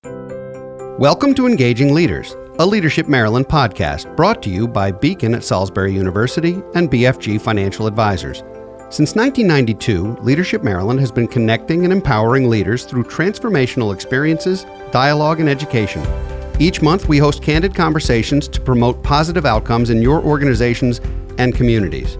Welcome to Engaging Leaders, a Leadership Maryland podcast brought to you by Beacon at Salisbury University and BFG Financial Advisors. Since 1992, Leadership Maryland has been connecting and empowering leaders through transformational experiences, dialogue, and education. Each month, we host candid conversations to promote positive outcomes in your organizations and communities.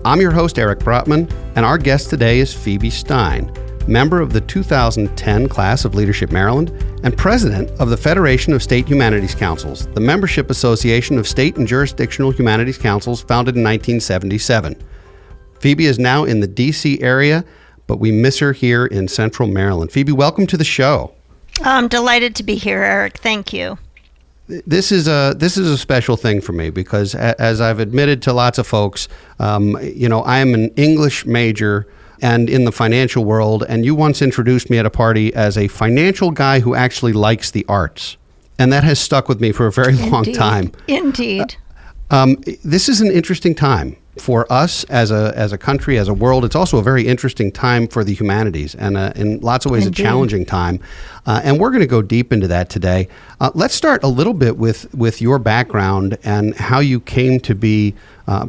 I'm your host, Eric Brotman, and our guest today is Phoebe Stein, member of the 2010 class of Leadership Maryland and president of the Federation of State Humanities Councils, the membership association of state and jurisdictional humanities councils founded in 1977. Phoebe is now in the D.C. area, but we miss her here in Central Maryland. Phoebe, welcome to the show. I'm delighted to be here, Eric. Thank you. This is a special thing for me because, as I've admitted to lots of folks, I am an English major and in the financial world, and you once introduced me at a party as a financial guy who actually likes the arts. And that has stuck with me for a very long time. Indeed. This is an interesting time for us as a country, as a world. It's also a very interesting time for the humanities, and in lots of ways Indeed. a challenging time. And we're going to go deep into that today. Let's start a little bit with your background and how you came to be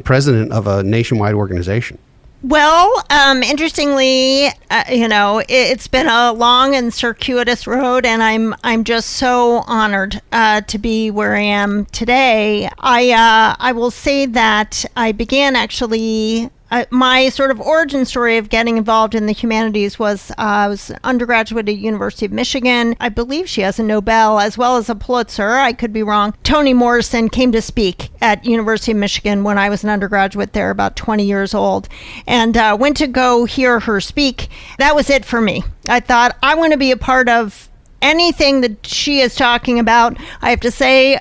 president of a nationwide organization. Well, interestingly, it's been a long and circuitous road, and I'm just so honored to be where I am today. I will say that I began actually. My sort of origin story of getting involved in the humanities was I was an undergraduate at University of Michigan. I believe she has a Nobel as well as a Pulitzer. I could be wrong. Toni Morrison came to speak at University of Michigan when I was an undergraduate there, about 20 years old, and went to go hear her speak. That was it for me. I thought, I want to be a part of anything that she is talking about. I have to say,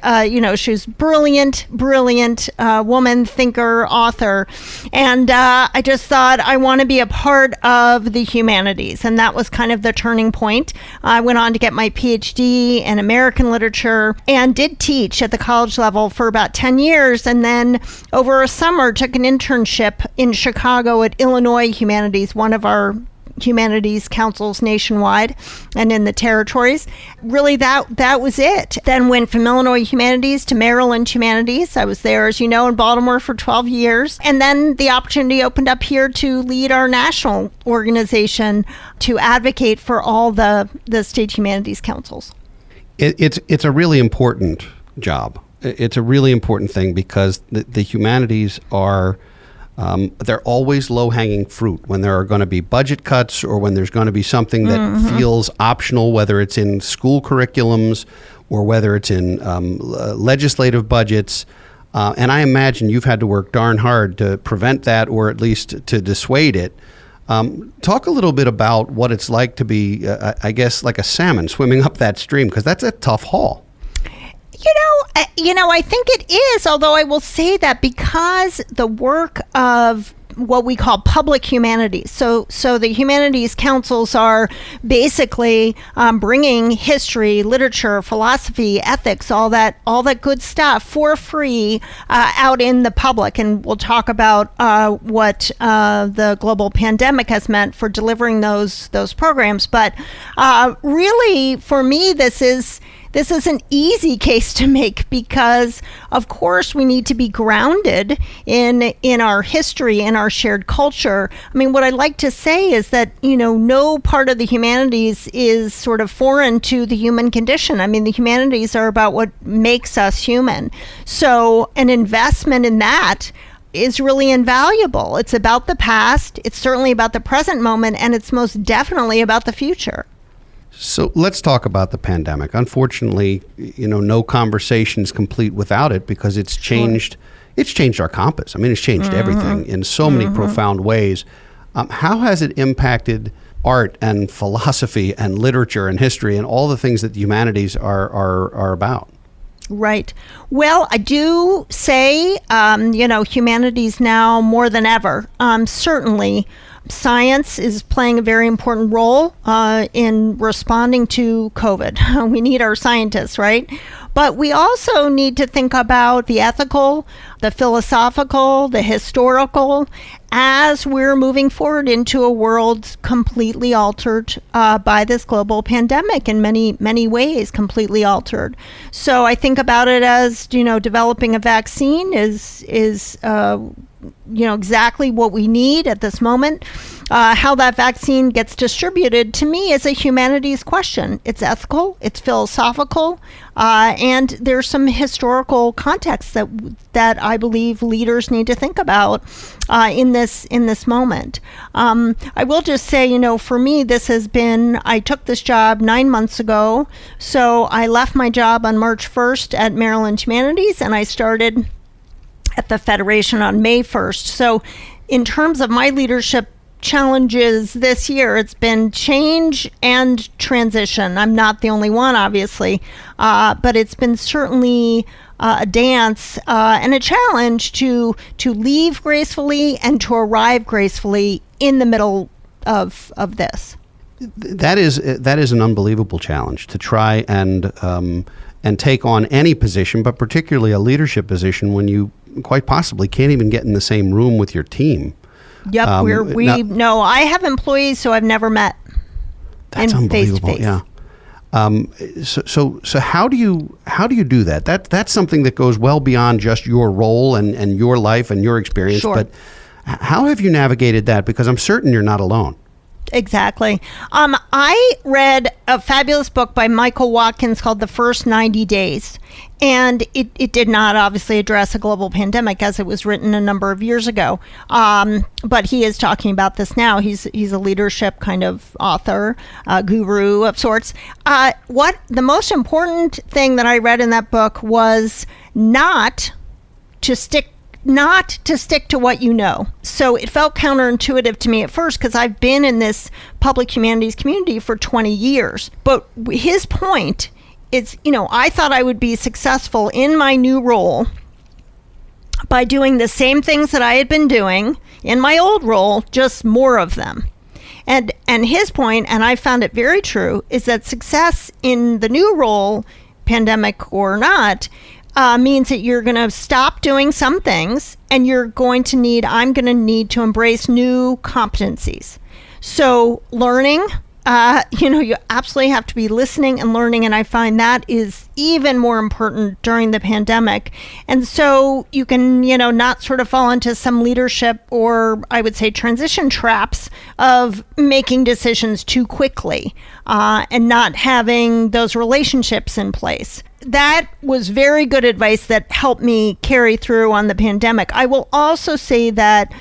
she's brilliant woman, thinker, author. And I just thought I want to be a part of the humanities. And that was kind of the turning point. I went on to get my PhD in American literature and did teach at the college level for about 10 years. And then over a summer, took an internship in Chicago at Illinois Humanities, one of our humanities councils nationwide and in the territories. Really, that was it. Then went from Illinois Humanities to Maryland Humanities. I was there, as you know, in Baltimore for 12 years. And then the opportunity opened up here to lead our national organization to advocate for all the state humanities councils. It's a really important job. It's a really important thing because the humanities are they're always low-hanging fruit when there are going to be budget cuts or when there's going to be something that feels optional, whether it's in school curriculums or whether it's in legislative budgets. And I imagine you've had to work darn hard to prevent that or at least to dissuade it. Talk a little bit about what it's like to be, I guess, like a salmon swimming up that stream, because that's a tough haul. I think it is, although I will say that because the work of what we call public humanities. So the humanities councils are basically bringing history, literature, philosophy, ethics, all that good stuff for free out in the public. And we'll talk about what the global pandemic has meant for delivering those programs. But really, for me, this is an easy case to make because, of course, we need to be grounded in our history and our shared culture. I mean, what I like to say is that, no part of the humanities is sort of foreign to the human condition. I mean, the humanities are about what makes us human. So an investment in that is really invaluable. It's about the past, it's certainly about the present moment, and it's most definitely about the future. So let's talk about the pandemic. Unfortunately, no conversation is complete without it because it's changed. It's changed our compass. I mean, it's changed everything in so many profound ways. How has it impacted art and philosophy and literature and history and all the things that the humanities are about? Right. Well, I do say, humanities now more than ever, certainly science is playing a very important role in responding to COVID. We need our scientists, right? But we also need to think about the ethical, the philosophical, the historical, as we're moving forward into a world completely altered by this global pandemic in many, many ways, completely altered. So I think about it as, developing a vaccine is exactly what we need at this moment. How that vaccine gets distributed, to me, is a humanities question. It's ethical, it's philosophical, and there's some historical context that I believe leaders need to think about in this moment. I will just say, for me, I took this job 9 months ago, so I left my job on March 1st at Maryland Humanities, and I started at the Federation on May 1st. So in terms of my leadership challenges this year, it's been change and transition. I'm not the only one, obviously, but it's been certainly a dance and a challenge to leave gracefully and to arrive gracefully in the middle of this. That is an unbelievable challenge to try and take on any position, but particularly a leadership position when you quite possibly can't even get in the same room with your team. Yep, I have employees who I've never met. That's unbelievable. Face-to-face. Yeah. So how do you do that? That's something that goes well beyond just your role and your life and your experience. Sure. But how have you navigated that? Because I'm certain you're not alone. Exactly. I read a fabulous book by Michael Watkins called The First 90 Days. And it did not obviously address a global pandemic as it was written a number of years ago. But he is talking about this now. He's a leadership kind of author, guru of sorts. What the most important thing that I read in that book was not to stick to what you know. So it felt counterintuitive to me at first because I've been in this public humanities community for 20 years. But his point is, I thought I would be successful in my new role by doing the same things that I had been doing in my old role, just more of them. And his point, and I found it very true, is that success in the new role, pandemic or not, means that you're going to stop doing some things and I'm going to need to embrace new competencies. So learning, you absolutely have to be listening and learning. And I find that is even more important during the pandemic. And so you can, not sort of fall into some leadership or I would say transition traps of making decisions too quickly and not having those relationships in place. That was very good advice that helped me carry through on the pandemic. I will also say that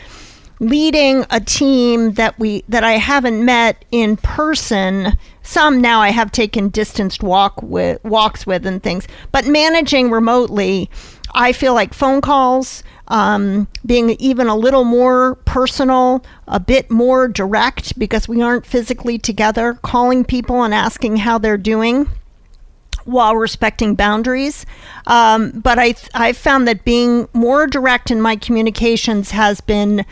leading a team that I haven't met in person, some now I have taken distanced walks with and things, but managing remotely, I feel like phone calls, being even a little more personal, a bit more direct because we aren't physically together, calling people and asking how they're doing while respecting boundaries. But I've found that being more direct in my communications has been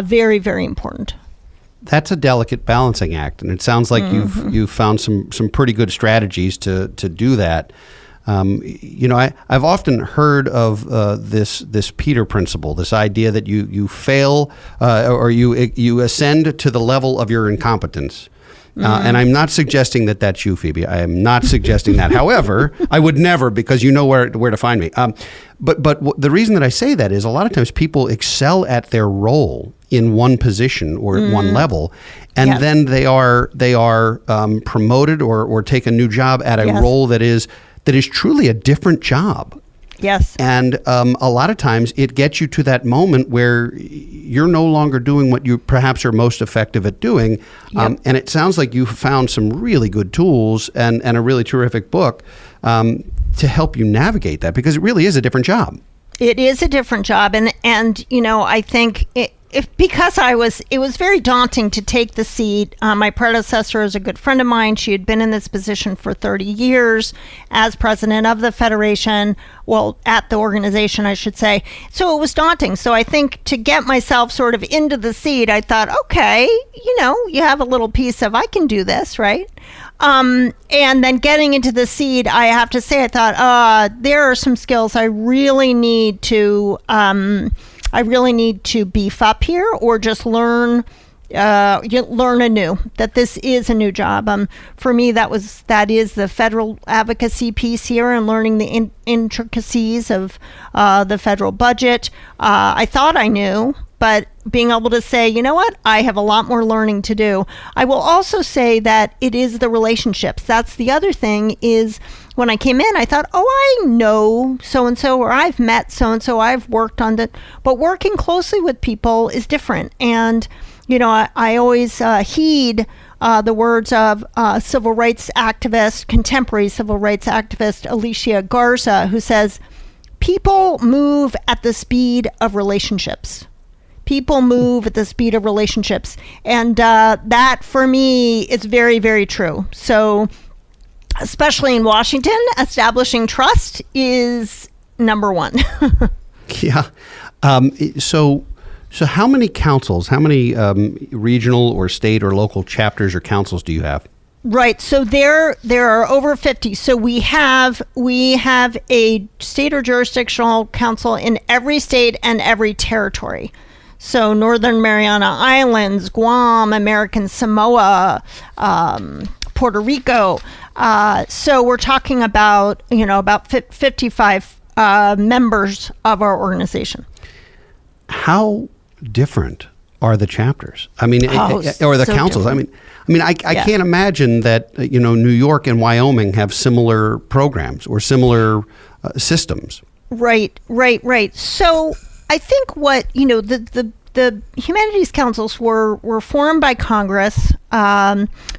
very, very important. That's a delicate balancing act, and it sounds like you've found some pretty good strategies to do that. I've often heard of this Peter principle, this idea that you fail or you ascend to the level of your incompetence. And I'm not suggesting that that's you, Phoebe. I am not suggesting that. However, I would never, because you know where to find me. But the reason that I say that is a lot of times people excel at their role in one position or at one level, and then they are promoted or take a new job at a role that is truly a different job. Yes. And a lot of times it gets you to that moment where you're no longer doing what you perhaps are most effective at doing. And it sounds like you found some really good tools and a really terrific book to help you navigate that, because it really is a different job. It is a different job. And I think it was very daunting to take the seat. My predecessor is a good friend of mine. She had been in this position for 30 years as president of the Federation, at the organization, I should say. So it was daunting. So I think to get myself sort of into the seat, I thought, okay, you have a little piece of, I can do this, right? And then getting into the seed, I have to say, I thought, there are some skills I really need to beef up here, or just learn anew, that this is a new job. For me, that is the federal advocacy piece here, and learning the intricacies of the federal budget. I thought I knew, but being able to say, you know what, I have a lot more learning to do. I will also say that it is the relationships. That's the other thing, is when I came in, I thought, I know so-and-so, or I've met so-and-so, I've worked on that. But working closely with people is different. And, I always heed the words of contemporary civil rights activist Alicia Garza, who says, people move at the speed of relationships. People move at the speed of relationships. And that, for me, is very, very true. So, especially in Washington, establishing trust is number one. Yeah. So how many councils, how many regional or state or local chapters or councils do you have? Right. So there are over 50. So we have a state or jurisdictional council in every state and every territory. So Northern Mariana Islands, Guam, American Samoa, Puerto Rico. So we're talking about 55 members of our organization. How different are the chapters? I mean, or the councils? Different. I can't imagine that New York and Wyoming have similar programs or similar systems. Right. So I think what the Humanities Councils were formed by Congress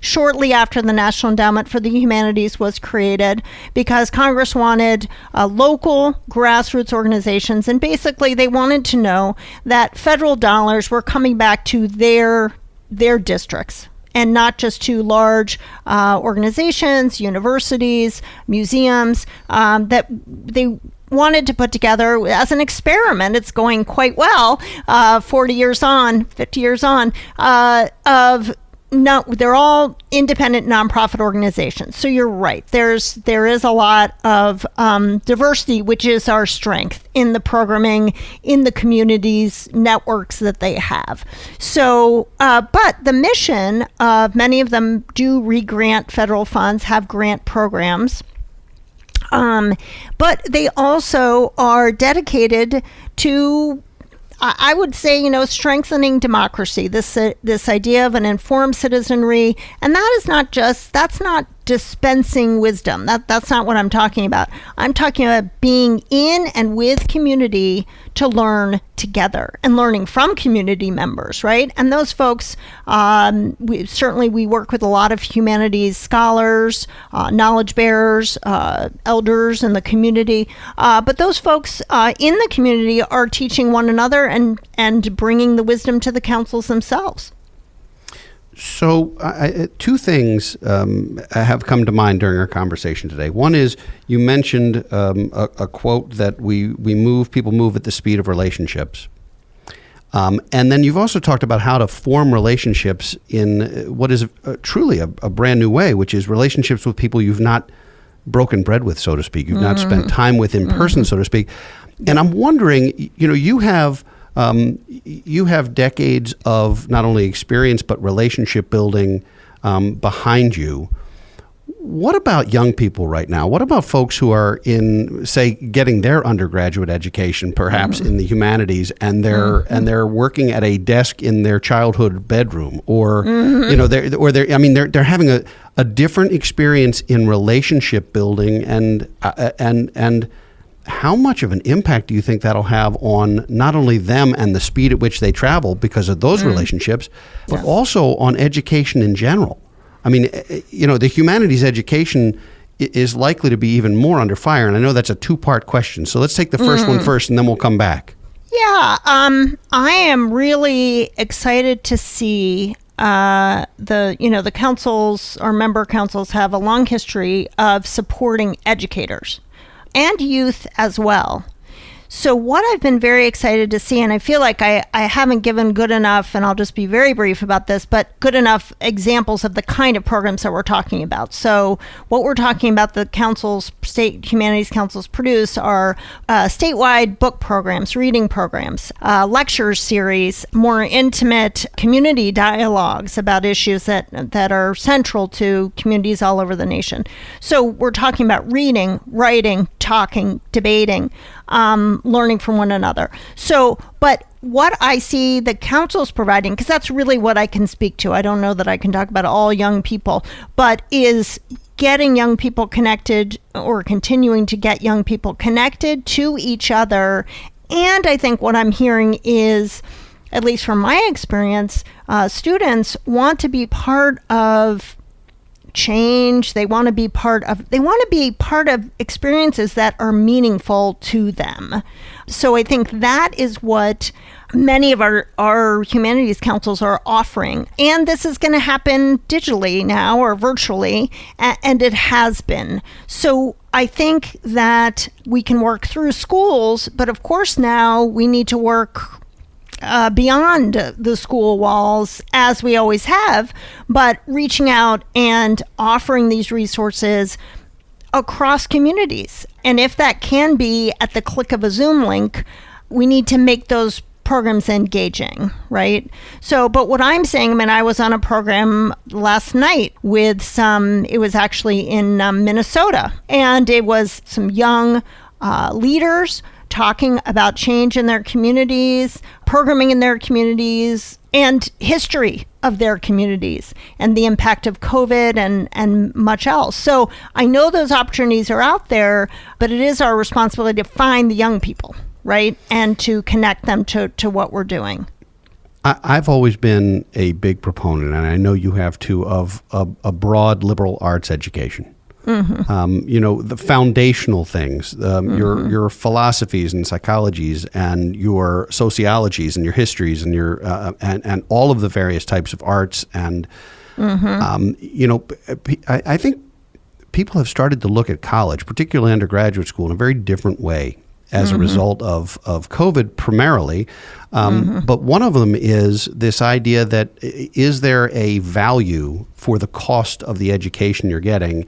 shortly after the National Endowment for the Humanities was created, because Congress wanted local grassroots organizations, and basically they wanted to know that federal dollars were coming back to their districts, and not just to large organizations, universities, museums, that they wanted to put together as an experiment. It's going quite well, 40 years on, 50 years on, they're all independent nonprofit organizations. So you're right. There is a lot of diversity, which is our strength in the programming, in the communities networks that they have. So, but the mission of many of them do re-grant federal funds, have grant programs. But they also are dedicated to, I would say, strengthening democracy, this idea of an informed citizenry. And that's not dispensing wisdom. That's not what I'm talking about. I'm talking about being in and with community to learn together, and learning from community members, right? And those folks, we work with a lot of humanities scholars, knowledge bearers, elders in the community. But those folks in the community are teaching one another and bringing the wisdom to the councils themselves. So two things have come to mind during our conversation today. One is, you mentioned a quote that people move at the speed of relationships. And then you've also talked about how to form relationships in what is truly a brand new way, which is relationships with people you've not broken bread with, so to speak. You've not spent time with in person, so to speak. And I'm wondering, you have decades of not only experience but relationship building behind you. What about young people right now? What about folks who are getting their undergraduate education, perhaps in the humanities, and they're working at a desk in their childhood bedroom, or they're having a different experience in relationship building, and how much of an impact do you think that'll have on not only them and the speed at which they travel because of those relationships, but also on education in general? I mean, the humanities education is likely to be even more under fire. And I know that's a two-part question. So let's take the first one first, and then we'll come back. Yeah, I am really excited to see the councils, or member councils, have a long history of supporting educators and youth as well. So what I've been very excited to see, and I feel like I haven't given good enough, and I'll just be very brief about this, but good enough examples of the kind of programs that we're talking about. So what we're talking about, the councils, state humanities councils produce are statewide book programs, reading programs, lecture series, more intimate community dialogues about issues that are central to communities all over the nation. So we're talking about reading, writing, talking, debating, learning from one another. So, but what I see the council's providing, because that's really what I can speak to. I don't know that I can talk about all young people, but is getting young people connected, or continuing to get young people connected to each other. And I think what I'm hearing is, at least from my experience, students want to be part of change. They want to be part of experiences that are meaningful to them. So I think that is what many of our humanities councils are offering. And this is going to happen digitally now, or virtually, and it has been. So I think that we can work through schools, but of course now we need to work beyond the school walls, as we always have, but reaching out and offering these resources across communities. And if that can be at the click of a Zoom link, we need to make those programs engaging, right? So, but what I'm saying, I mean, I was on a program last night with it was actually in Minnesota, and it was some young leaders talking about change in their communities, programming in their communities, and history of their communities, and the impact of COVID and much else. So I know those opportunities are out there, but it is our responsibility to find the young people, right? And to connect them to what we're doing. I've always been a big proponent, and I know you have too, of a broad liberal arts education. Mm-hmm. The foundational things, your philosophies and psychologies and your sociologies and your histories and your and all of the various types of arts. And, I think people have started to look at college, particularly undergraduate school, in a very different way as a result of COVID primarily. But one of them is this idea that, is there a value for the cost of the education you're getting?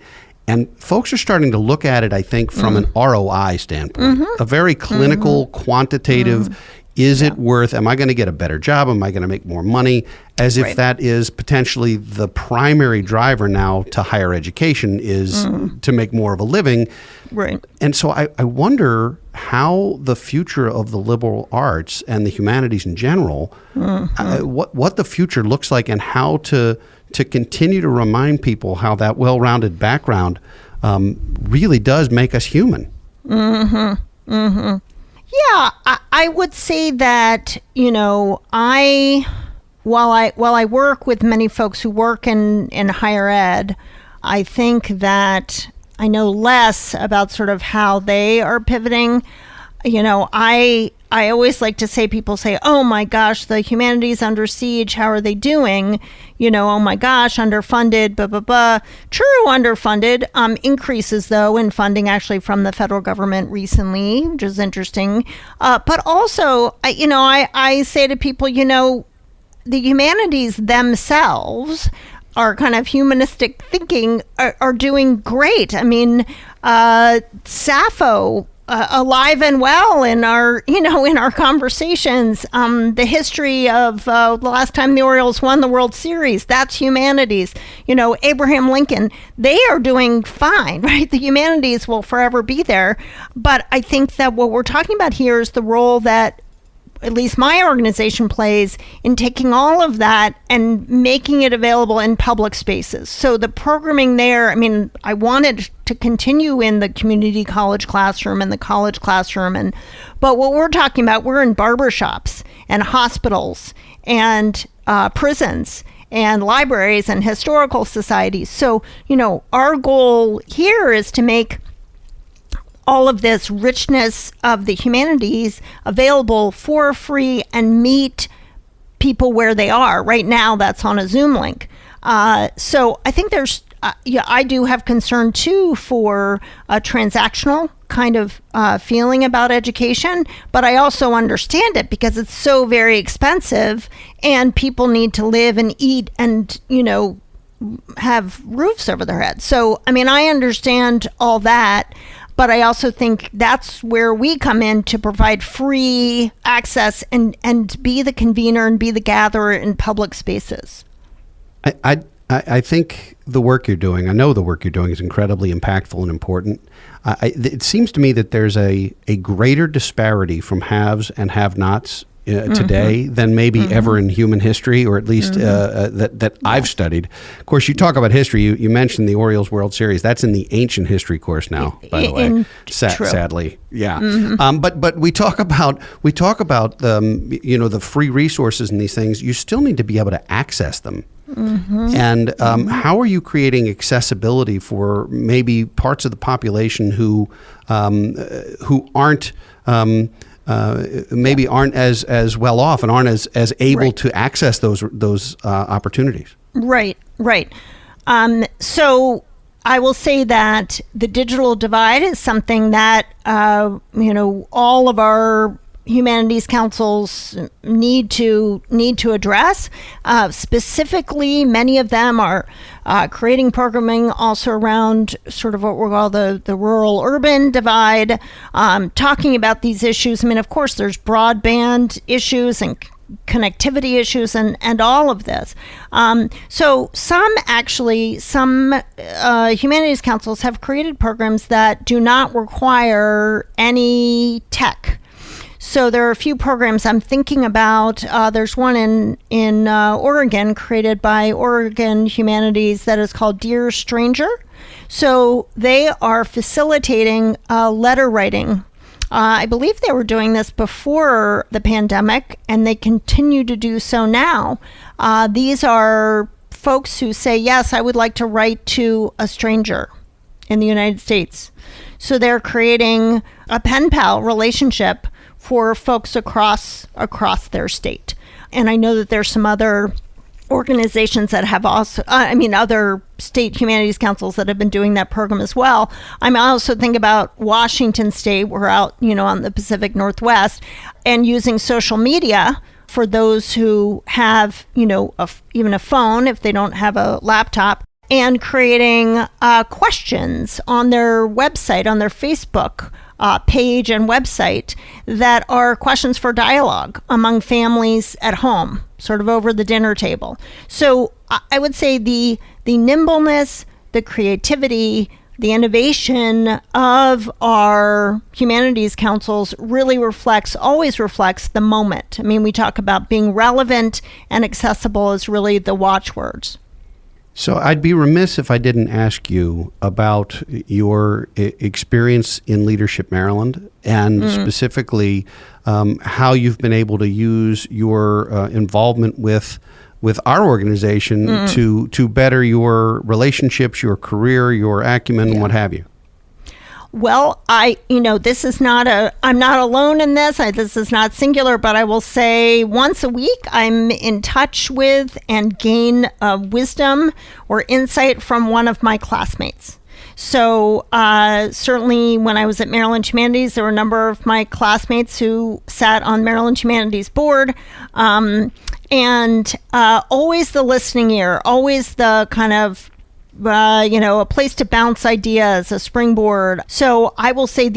And folks are starting to look at it, I think, from an ROI standpoint, a very clinical, quantitative, is it worth, am I going to get a better job? Am I going to make more money? As if that is potentially the primary driver now to higher education, is to make more of a living. Right. And so I wonder how the future of the liberal arts and the humanities in general, what the future looks like, and how to continue to remind people how that well-rounded background really does make us human. Yeah, I would say that, while I work with many folks who work in higher ed, I think that I know less about sort of how they are pivoting. I always like to say, people say, oh my gosh, the humanities under siege, how are they doing? Oh my gosh, underfunded, blah, blah, blah. True, underfunded. Increases, though, in funding actually from the federal government recently, which is interesting. But also, I say to people, the humanities themselves are kind of humanistic thinking are doing great. I mean, Sappho, alive and well in our conversations. The history of the last time the Orioles won the World Series, that's humanities. Abraham Lincoln, they are doing fine, right? The humanities will forever be there. But I think that what we're talking about here is the role that at least my organization plays in taking all of that and making it available in public spaces. So the programming there, I mean, I wanted to continue in the community college classroom and the college classroom, but what we're talking about, we're in barbershops and hospitals and prisons and libraries and historical societies. So, our goal here is to make all of this richness of the humanities available for free and meet people where they are. Right now, that's on a Zoom link. So I think there's, I do have concern too for transactional kind of feeling about education, but I also understand it because it's so very expensive and people need to live and eat and, have roofs over their heads. So, I mean, I understand all that, but I also think that's where we come in to provide free access and be the convener and be the gatherer in public spaces. I think the work you're doing, I know the work you're doing is incredibly impactful and important. It seems to me that there's a greater disparity from haves and have-nots today than maybe ever in human history, or at least that I've studied. Of course, you talk about history. You mentioned the Orioles World Series. That's in the ancient history course now, by the way. Sadly, yeah. But we talk about the free resources and these things. You still need to be able to access them. And how are you creating accessibility for maybe parts of the population who aren't maybe aren't as well off and aren't as able to access those opportunities? Right. So I will say that the digital divide is something that all of our humanities councils need to address. Specifically, many of them are creating programming also around sort of what we call the rural-urban divide, talking about these issues. I mean, of course, there's broadband issues and connectivity issues and all of this. So some humanities councils have created programs that do not require any tech. So there are a few programs I'm thinking about. There's one in Oregon created by Oregon Humanities that is called Dear Stranger. So they are facilitating letter writing. I believe they were doing this before the pandemic, and they continue to do so now. These are folks who say, yes, I would like to write to a stranger in the United States. So they're creating a pen pal relationship for folks across their state. And I know that there's some other organizations that have also, other state humanities councils that have been doing that program as well. I'm also thinking about Washington State. We're out, on the Pacific Northwest, and using social media for those who have, even a phone if they don't have a laptop, and creating questions on their website, on their Facebook page and website that are questions for dialogue among families at home, sort of over the dinner table. So I would say the nimbleness, the creativity, the innovation of our humanities councils really always reflects the moment. I mean, we talk about being relevant and accessible as really the watchwords. So I'd be remiss if I didn't ask you about your experience in Leadership Maryland, and specifically how you've been able to use your involvement with our organization to better your relationships, your career, your acumen, and what have you. Well, this is I'm not alone in this. This is not singular, but I will say once a week I'm in touch with and gain wisdom or insight from one of my classmates. So certainly when I was at Maryland Humanities, there were a number of my classmates who sat on Maryland Humanities board. And always the listening ear, always the kind of a place to bounce ideas, a springboard. So I will say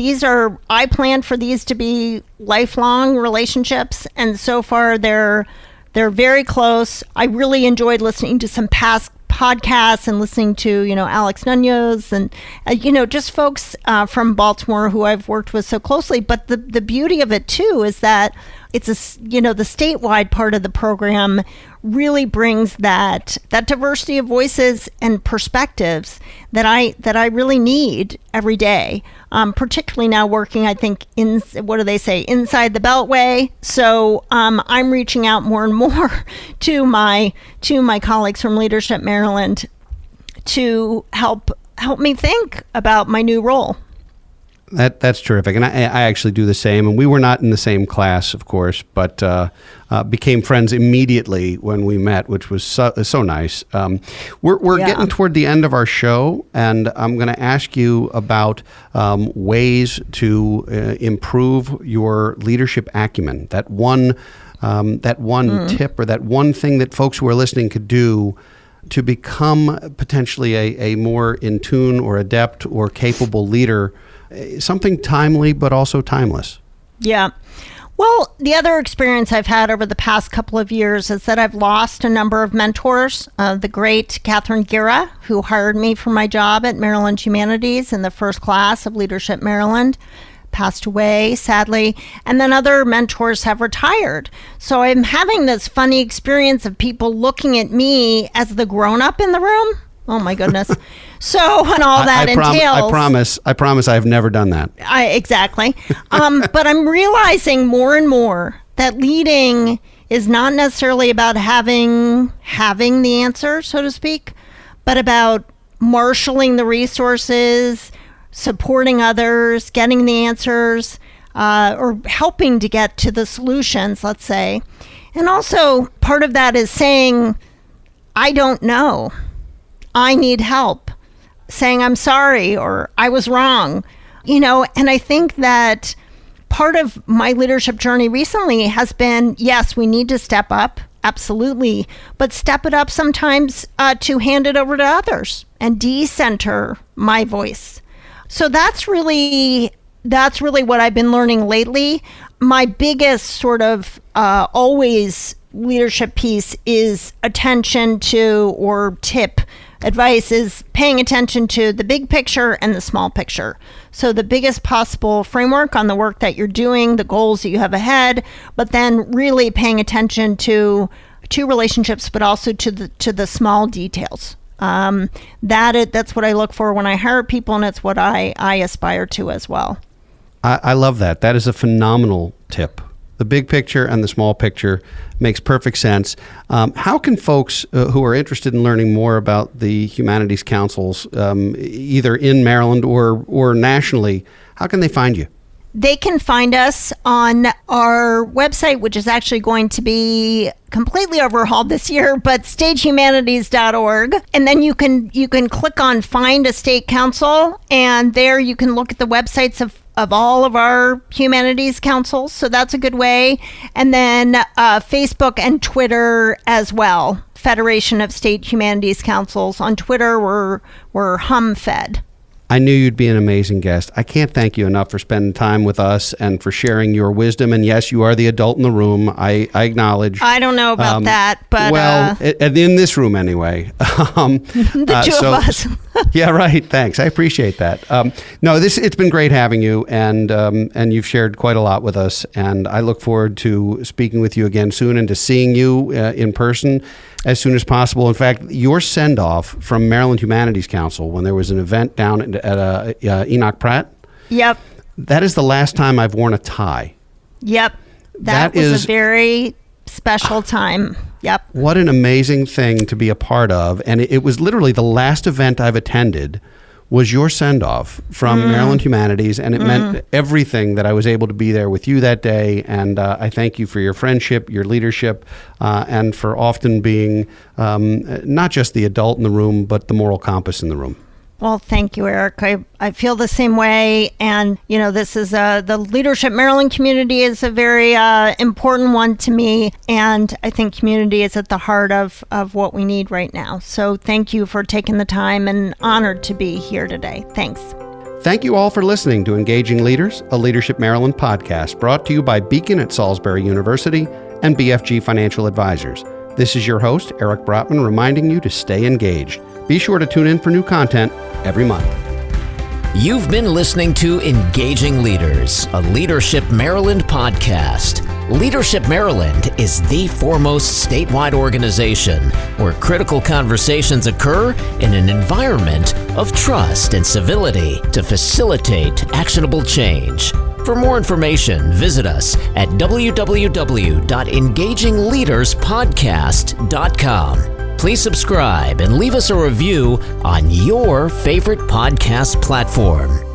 I plan for these to be lifelong relationships. And so far they're very close. I really enjoyed listening to some past podcasts and listening to, Alex Nunez and, just folks from Baltimore who I've worked with so closely. But the beauty of it too is that it's the statewide part of the program really brings that diversity of voices and perspectives that I really need every day, particularly now working, I think, inside the Beltway. So I'm reaching out more and more to my colleagues from Leadership Maryland to help me think about my new role. That's terrific. And I actually do the same. And we were not in the same class, of course, but became friends immediately when we met, which was so nice. We're getting toward the end of our show, and I'm going to ask you about ways to improve your leadership acumen. That one tip or that one thing that folks who are listening could do to become potentially a more in tune or adept or capable leader. Something timely, but also timeless. Yeah. Well, the other experience I've had over the past couple of years is that I've lost a number of mentors. The great Catherine Guerra, who hired me for my job at Maryland Humanities in the first class of Leadership Maryland, passed away, sadly. And then other mentors have retired. So I'm having this funny experience of people looking at me as the grown-up in the room. Oh my goodness. So, and all that entails. I promise I have never done that. Exactly. But I'm realizing more and more that leading is not necessarily about having the answer, so to speak, but about marshaling the resources, supporting others, getting the answers, or helping to get to the solutions, let's say. And also part of that is saying, I don't know. I need help, saying I'm sorry or I was wrong, and I think that part of my leadership journey recently has been, yes, we need to step up, absolutely, but step it up sometimes to hand it over to others and decenter my voice. So that's really what I've been learning lately. My biggest sort of always leadership piece is attention to, or tip, advice is paying attention to the big picture and the small picture. So the biggest possible framework on the work that you're doing, the goals that you have ahead, but then really paying attention to relationships, but also to the small details. That's what I look for when I hire people, and it's what I aspire to as well. I love that. That is a phenomenal tip. The big picture and the small picture makes perfect sense. How can folks who are interested in learning more about the Humanities Councils, either in Maryland or nationally, how can they find you? They can find us on our website, which is actually going to be completely overhauled this year, but stagehumanities.org. And then you can click on Find a State Council, and there you can look at the websites of all of our humanities councils. So that's a good way. And then Facebook and Twitter as well. Federation of State Humanities Councils. On Twitter, we're HumFed. I knew you'd be an amazing guest. I can't thank you enough for spending time with us and for sharing your wisdom. And yes, you are the adult in the room. I acknowledge. I don't know about that, but... Well, in this room anyway. The two of us. Yeah, right. Thanks. I appreciate that. It's been great having you, and you've shared quite a lot with us. And I look forward to speaking with you again soon and to seeing you in person as soon as possible. In fact, your send-off from Maryland Humanities Council when there was an event down at Enoch Pratt. Yep. That is the last time I've worn a tie. Yep. That was a very special time. Yep. What an amazing thing to be a part of. And it was literally the last event I've attended was your send-off from Maryland Humanities, and it meant everything that I was able to be there with you that day. And I thank you for your friendship, your leadership, and for often being not just the adult in the room, but the moral compass in the room. Well, thank you, Eric. I feel the same way. And, this is the Leadership Maryland community is a very important one to me. And I think community is at the heart of what we need right now. So thank you for taking the time, and honored to be here today. Thanks. Thank you all for listening to Engaging Leaders, a Leadership Maryland podcast brought to you by Beacon at Salisbury University and BFG Financial Advisors. This is your host, Eric Brotman, reminding you to stay engaged. Be sure to tune in for new content every month. You've been listening to Engaging Leaders, a Leadership Maryland podcast. Leadership Maryland is the foremost statewide organization where critical conversations occur in an environment of trust and civility to facilitate actionable change. For more information, visit us at www.engagingleaderspodcast.com. Please subscribe and leave us a review on your favorite podcast platform.